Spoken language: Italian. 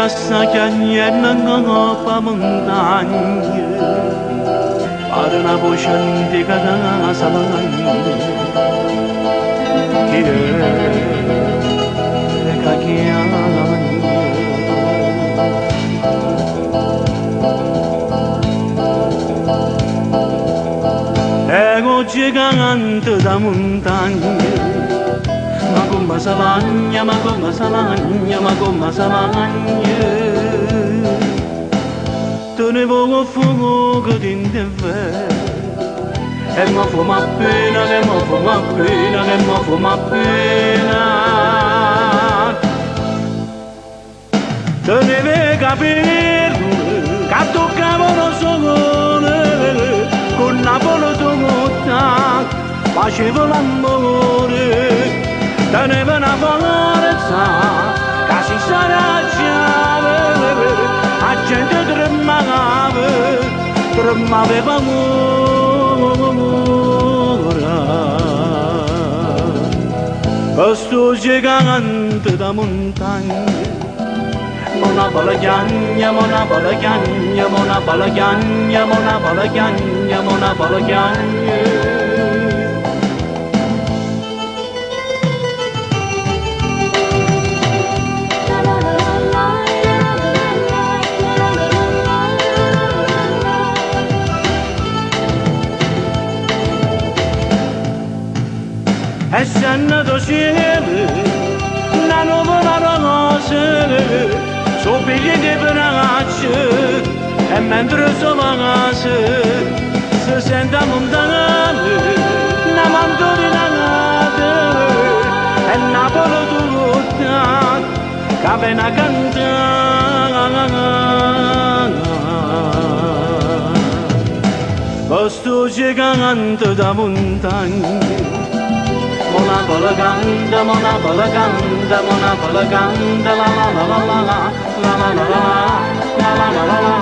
sa chiagnenna pa montagna per una bocciante casa che ego gigante da montagna ma come savagna, ma come savagna, ma come savagna te ne voglio fuoco che ti intende e mi fuma appena, che mi fuma appena, che mi fuma appena te ne devi capire che toccavano sole con Napoli tu facevo l'amore teneva una forza che si saracciava la gente tremava paura questo gigante da montagna mona balagagna, mona balagagna, mona balagagna, mona balagagna, mona balagagna e se è andato cielo, una nuova rosa, so biglietti per ragazzi, e mentre sono ragazzi, si sente montana, una mandolina nata, e Napoli tutta, che viene a cantare. Questo gigante da montagna, mona balaganda, mona balaganda, mona balaganda, la la la la la la la la la la la la la la